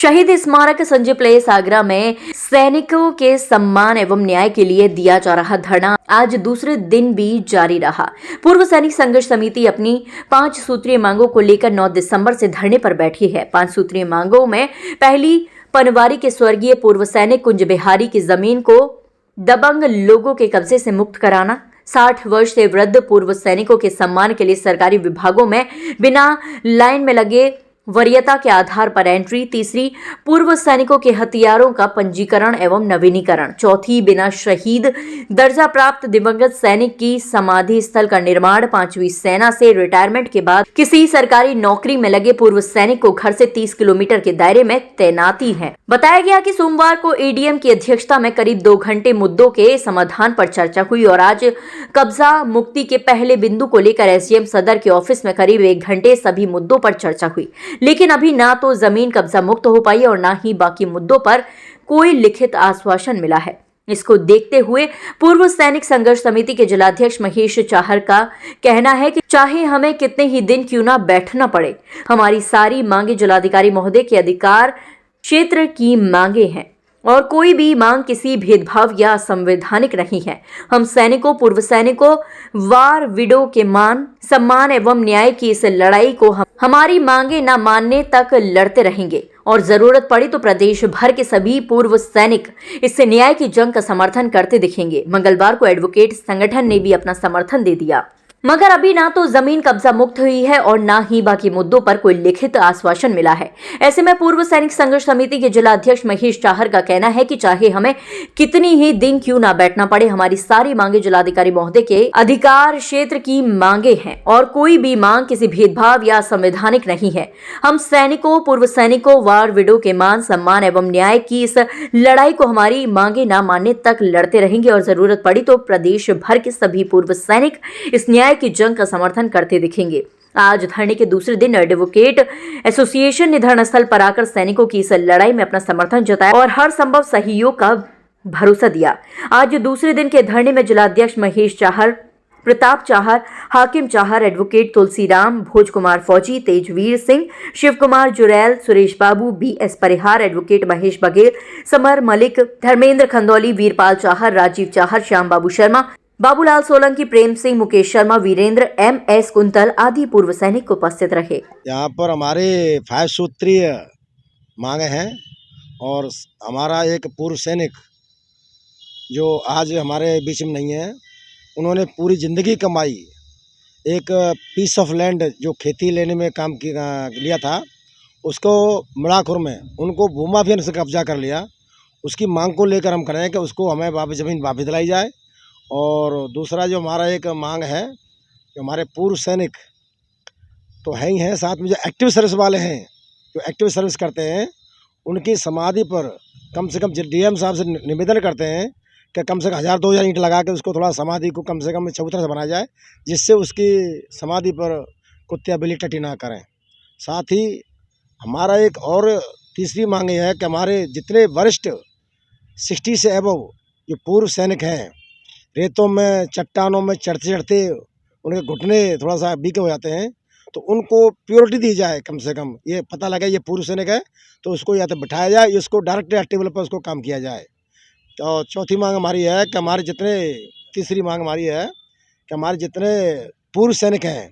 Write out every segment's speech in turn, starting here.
शहीद स्मारक संजय प्लेस आगरा में सैनिकों के सम्मान एवं न्याय के लिए दिया जा रहा धरना आज दूसरे दिन भी जारी रहा। पूर्व सैनिक संघर्ष समिति अपनी 5 सूत्रीय मांगों को लेकर 9 दिसंबर से धरने पर बैठी है। 5 सूत्रीय मांगों में पहली, पनवारी के स्वर्गीय पूर्व सैनिक कुंज बिहारी की जमीन को दबंग लोगों के कब्जे से मुक्त कराना, 60 वर्ष से वृद्ध पूर्व सैनिकों के सम्मान के लिए सरकारी विभागों में बिना लाइन में लगे वरीयता के आधार पर एंट्री, तीसरी, पूर्व सैनिकों के हथियारों का पंजीकरण एवं नवीनीकरण, चौथी, बिना शहीद दर्जा प्राप्त दिवंगत सैनिक की समाधि स्थल का निर्माण, पांचवी, सेना से रिटायरमेंट के बाद किसी सरकारी नौकरी में लगे पूर्व सैनिक को घर से 30 किलोमीटर के दायरे में तैनाती है। बताया गया कि सोमवार को एडीएम की अध्यक्षता में करीब 2 घंटे मुद्दों के समाधान पर चर्चा हुई और आज कब्जा मुक्ति के पहले बिंदु को लेकर एसडीएम सदर के ऑफिस में करीब 1 घंटे सभी मुद्दों पर चर्चा हुई, लेकिन अभी ना तो जमीन कब्जा मुक्त हो पाई और ना ही बाकी मुद्दों पर कोई लिखित आश्वासन मिला है। इसको देखते हुए पूर्व सैनिक संघर्ष समिति के जिलाध्यक्ष महेश चाहर का कहना है कि चाहे हमें कितने ही दिन क्यों ना बैठना पड़े, हमारी सारी मांगे जिलाधिकारी महोदय के अधिकार क्षेत्र की मांगे हैं और कोई भी मांग किसी भेदभाव या संवैधानिक नहीं है। हम सैनिकों, पूर्व सैनिकों, वार विडो के मान, सम्मान एवं न्याय की इस लड़ाई को हमारी मांगे न मानने तक लड़ते रहेंगे और जरूरत पड़ी तो प्रदेश भर के सभी पूर्व सैनिक इस न्याय की जंग का समर्थन करते दिखेंगे। मंगलवार को एडवोकेट संगठन ने भी अपना समर्थन दे दिया, मगर अभी ना तो जमीन कब्जा मुक्त हुई है और ना ही बाकी मुद्दों पर कोई लिखित आश्वासन मिला है। ऐसे में पूर्व सैनिक संघर्ष समिति के जिलाध्यक्ष महेश चाहर का कहना है कि चाहे हमें कितनी ही दिन क्यों ना बैठना पड़े, हमारी सारी मांगे जिलाधिकारी महोदय के अधिकार क्षेत्र की मांगे हैं और कोई भी मांग किसी भेदभाव या संवैधानिक नहीं है। हम सैनिकों, पूर्व सैनिकों, वार विडो के मान, सम्मान एवं न्याय की इस लड़ाई को हमारी मांगे न मानने तक लड़ते रहेंगे और जरूरत पड़ी तो प्रदेश भर के सभी पूर्व सैनिक इस न्याय की जंग का समर्थन करते दिखेंगे। आज धरने के दूसरे दिन एडवोकेट एसोसिएशन ने धरनास्थल पर आकर सैनिकों की इस लड़ाई में अपना समर्थन जताया और हर संभव सहयोग का भरोसा दिया। आज दूसरे दिन के धरने में जिलाध्यक्ष महेश चाहर, प्रताप चाहर, हाकिम चाहर, एडवोकेट तुलसीराम, भोज कुमार फौजी, तेजवीर सिंह, शिव कुमार जुरैल, सुरेश बाबू, BS परिहार, एडवोकेट महेश बघेल, समर मलिक, धर्मेंद्र खंदौली, वीरपाल चाहर, राजीव चाहर, श्याम बाबू शर्मा, बाबूलाल सोलंकी, प्रेम सिंह, मुकेश शर्मा, वीरेंद्र, MS कुंतल आदि पूर्व सैनिक उपस्थित रहे। यहाँ पर हमारे 5 सूत्रीय मांगे हैं और हमारा एक पूर्व सैनिक जो आज हमारे बीच में नहीं है, उन्होंने पूरी ज़िंदगी कमाई, एक पीस ऑफ लैंड जो खेती लेने में काम लिया था, उसको मिड़ाखुर में उनको भूमाफिया से कब्जा कर लिया। उसकी मांग को लेकर हम खड़े हैं कि उसको हमें वापस ज़मीन वापस दिलाई जाए। और दूसरा जो हमारा एक मांग है कि हमारे पूर्व सैनिक तो है ही हैं, साथ में जो एक्टिव सर्विस वाले हैं, जो एक्टिव सर्विस करते हैं, उनकी समाधि पर कम से कम डीएम साहब से निवेदन करते हैं कि कम से कम 1000-2000 ईंट लगा के उसको थोड़ा समाधि को कम से कम चबूतरा से बनाया जाए, जिससे उसकी समाधि पर कुत्ते बिल्ली टट्टी ना करें। साथ ही हमारा एक और तीसरी मांग ये है कि हमारे जितने वरिष्ठ 60 से एबव जो पूर्व सैनिक हैं, रेतों में, चट्टानों में चढ़ते चढ़ते उनके घुटने थोड़ा सा वीक हो जाते हैं, तो उनको प्योरिटी दी जाए। कम से कम ये पता लगे ये पूर्व सैनिक है तो उसको या तो बिठाया जाए, इसको डायरेक्ट टेबल पर उसको काम किया जाए। तो चौथी मांग हमारी है कि हमारे जितने तीसरी मांग हमारी है कि हमारे जितने पूर्व सैनिक हैं,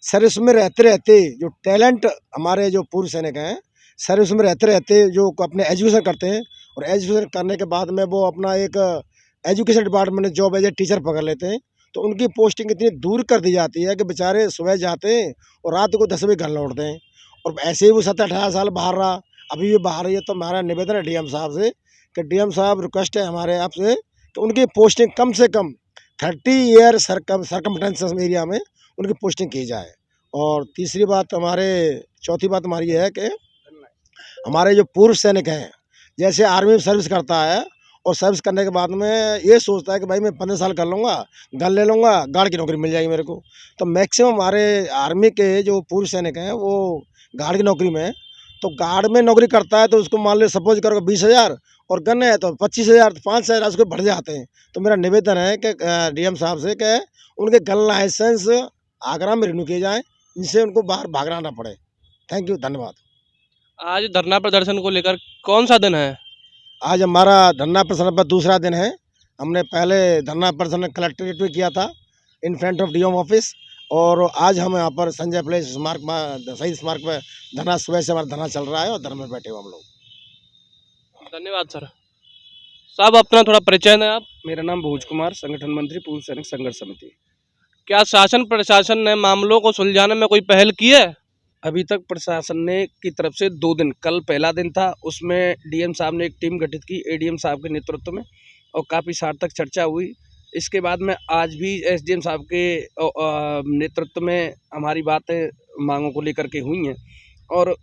सर्विस में रहते रहते जो टैलेंट हमारे जो पूर्व सैनिक हैं, सर्विस में रहते रहते जो अपने एजुकेशन करते हैं और एजुकेशन करने के बाद में वो अपना एक एजुकेशन डिपार्टमेंट में जॉब एज ए टीचर पकड़ लेते हैं, तो उनकी पोस्टिंग इतनी दूर कर दी जाती है कि बेचारे सुबह जाते हैं और रात को 10 बजे घर लौटते हैं। और ऐसे ही वो 17-18 साल बाहर रहा, अभी भी बाहर है। तो हमारा निवेदन है डीएम साहब से कि डीएम साहब रिक्वेस्ट है हमारे आपसे कि उनकी पोस्टिंग कम से कम 30 ईयर सरकमस्टेंसेस एरिया में उनकी पोस्टिंग की जाए। और चौथी बात हमारी है कि हमारे जो पूर्व सैनिक हैं, जैसे आर्मी में सर्विस करता है और सर्विस करने के बाद में ये सोचता है कि भाई मैं 15 साल कर लूँगा, गन ले लूँगा, गार्ड की नौकरी मिल जाएगी मेरे को, तो मैक्सिमम हमारे आर्मी के जो पूर्व सैनिक हैं वो गार्ड की नौकरी में, तो गार्ड में नौकरी करता है तो उसको मान लो सपोज करो 20,000 और गन है तो 25,000, 5,000 उसको बढ़ जाते हैं। तो मेरा निवेदन है कि डीएम साहब से कि उनके गन लाइसेंस आगरा में रिन्यू किए जाएँ, जिससे उनको बाहर भागना ना पड़े। थैंक यू, धन्यवाद। आज धरना प्रदर्शन को लेकर कौन सा दिन है? आज हमारा धरना प्रदर्शन पर दूसरा दिन है। हमने पहले धरना प्रदर्शन कलेक्ट्रेट में किया था in front of DM office, और आज हम यहाँ पर संजय प्लेस स्मारक में, शहीद स्मारक में धरना, सुबह से हमारा धरना चल रहा है और धरने में बैठे हुए हम लोग। धन्यवाद सर। साहब अपना थोड़ा परिचय दें आप। मेरा नाम भोज कुमार, संगठन मंत्री, पूर्व सैनिक संघर्ष समिति। क्या शासन प्रशासन ने मामलों को सुलझाने में कोई पहल की है? अभी तक प्रशासन ने की तरफ से 2 दिन, कल पहला दिन था, उसमें डीएम साहब ने एक टीम गठित की एडीएम साहब के नेतृत्व में और काफ़ी सार्थक चर्चा हुई। इसके बाद में आज भी एसडीएम साहब के नेतृत्व में हमारी बातें मांगों को लेकर के हुई हैं और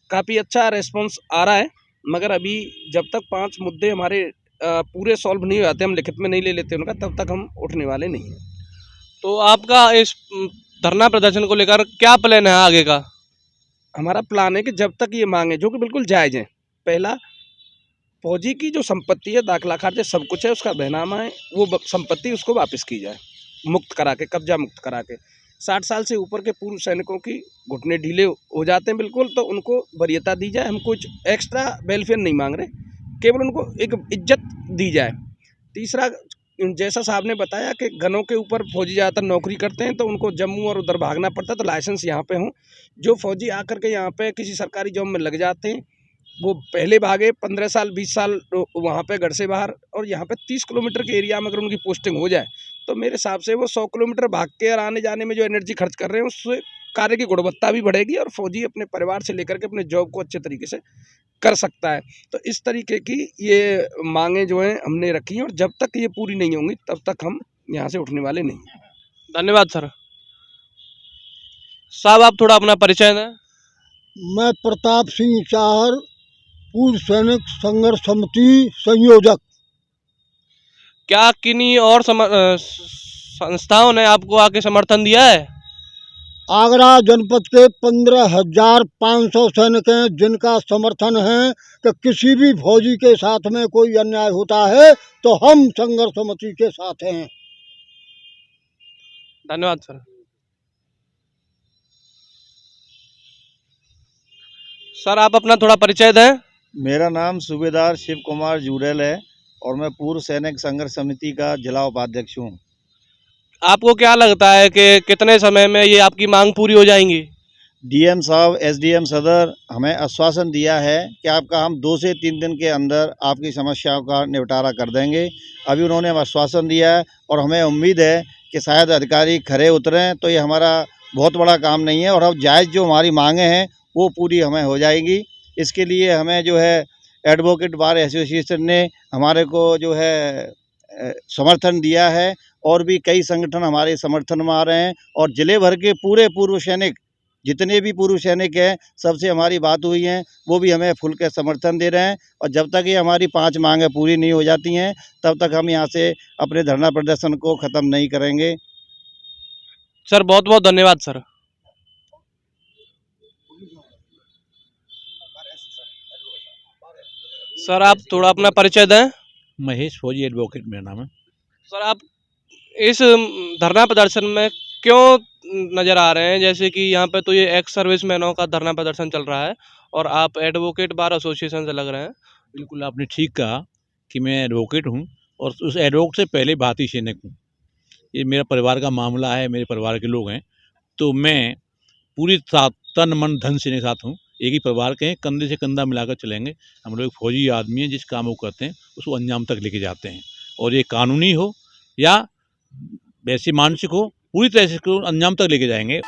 काफ़ी अच्छा रिस्पॉन्स आ रहा है। मगर अभी जब तक 5 मुद्दे हमारे पूरे सॉल्व नहीं हो जाते, हम लिखित में नहीं ले लेते उनका, तब तक हम उठने वाले नहीं हैं। तो आपका इस धरना प्रदर्शन को लेकर क्या प्लान है आगे का? हमारा प्लान है कि जब तक ये मांगे, जो कि बिल्कुल जायज़ हैं, पहला फौजी की जो संपत्ति है, दाखिला खारिज सब कुछ है, उसका बहनामा है, वो संपत्ति उसको वापस की जाए, मुक्त करा के, कब्जा मुक्त करा के। 60 साल से ऊपर के पूर्व सैनिकों की घुटने ढीले हो जाते हैं बिल्कुल, तो उनको वरीयता दी जाए। हम कुछ एक्स्ट्रा वेलफेयर नहीं मांग रहे, केवल उनको एक इज्जत दी जाए। तीसरा, जैसा साहब ने बताया कि गनों के ऊपर फौजी ज़्यादातर नौकरी करते हैं, तो उनको जम्मू और उधर भागना पड़ता है, तो लाइसेंस यहाँ पे हों। जो फौजी आकर के यहाँ पे किसी सरकारी जॉब में लग जाते हैं, वो पहले भागे 15 साल 20 साल वहाँ पे घर से बाहर, और यहाँ पे 30 किलोमीटर के एरिया में अगर उनकी पोस्टिंग हो जाए, तो मेरे हिसाब से वो 100 किलोमीटर भाग के और आने जाने में जो एनर्जी खर्च कर रहे हैं, उससे कार्य की गुणवत्ता भी बढ़ेगी और फौजी अपने परिवार से लेकर के अपने जॉब को अच्छे तरीके से कर सकता है। तो इस तरीके की ये मांगें जो हैं हमने रखी हैं, और जब तक ये पूरी नहीं होंगी तब तक हम यहाँ से उठने वाले नहीं हैं। धन्यवाद सर। साहब आप थोड़ा अपना परिचय दें। मैं प्रताप सिंह चाहर, पूर्व सैनिक संघर्ष समिति संयोजक। क्या किन्हीं और संस्थाओं ने आपको आके समर्थन दिया है? आगरा जनपद के 15,500 सैनिक हैं जिनका समर्थन है कि किसी भी फौजी के साथ में कोई अन्याय होता है तो हम संघर्ष समिति के साथ हैं। धन्यवाद सर। सर आप अपना थोड़ा परिचय दें। मेरा नाम सूबेदार शिव कुमार जुरेल है और मैं पूर्व सैनिक संघर्ष समिति का जिला उपाध्यक्ष हूँ। आपको क्या लगता है कि कितने समय में ये आपकी मांग पूरी हो जाएंगी? डीएम साहब, एसडीएम सदर हमें आश्वासन दिया है कि आपका हम 2 से 3 दिन के अंदर आपकी समस्याओं का निपटारा कर देंगे। अभी उन्होंने हमें आश्वासन दिया है और हमें उम्मीद है कि शायद अधिकारी खरे उतरें, तो ये हमारा बहुत बड़ा काम नहीं है और अब जायज़ जो हमारी मांगें हैं वो पूरी हमें हो जाएगी। इसके लिए हमें जो है एडवोकेट बार एसोसिएशन ने हमारे को जो है समर्थन दिया है और भी कई संगठन हमारे समर्थन में आ रहे हैं और ज़िले भर के पूरे पूर्व सैनिक, जितने भी पूर्व सैनिक हैं, सबसे हमारी बात हुई है, वो भी हमें फुल के समर्थन दे रहे हैं। और जब तक ये हमारी 5 मांगें पूरी नहीं हो जाती हैं तब तक हम यहाँ से अपने धरना प्रदर्शन को ख़त्म नहीं करेंगे। सर बहुत बहुत धन्यवाद सर। सर आप थोड़ा अपना परिचय दें। महेश फौजी एडवोकेट मेरा नाम है। सर आप इस धरना प्रदर्शन में क्यों नज़र आ रहे हैं? जैसे कि यहाँ पे तो ये एक्स सर्विसमैनों का धरना प्रदर्शन चल रहा है और आप एडवोकेट बार एसोसिएशन से लग रहे हैं। बिल्कुल आपने ठीक कहा कि मैं एडवोकेट हूँ और उस एडवोकेट से पहले भारतीय सैनिक हूँ। ये मेरा परिवार का मामला है, मेरे परिवार के लोग हैं, तो मैं पूरी तन मन धन से साथ हूँ। एक ही परिवार के हैं, कंधे से कंधा मिलाकर चलेंगे। हम लोग फौजी आदमी हैं, जिस काम वो करते हैं उसको अंजाम तक लेके जाते हैं और ये कानूनी हो या वैसे मानसिक हो, पूरी तरह से इसको अंजाम तक लेके जाएंगे।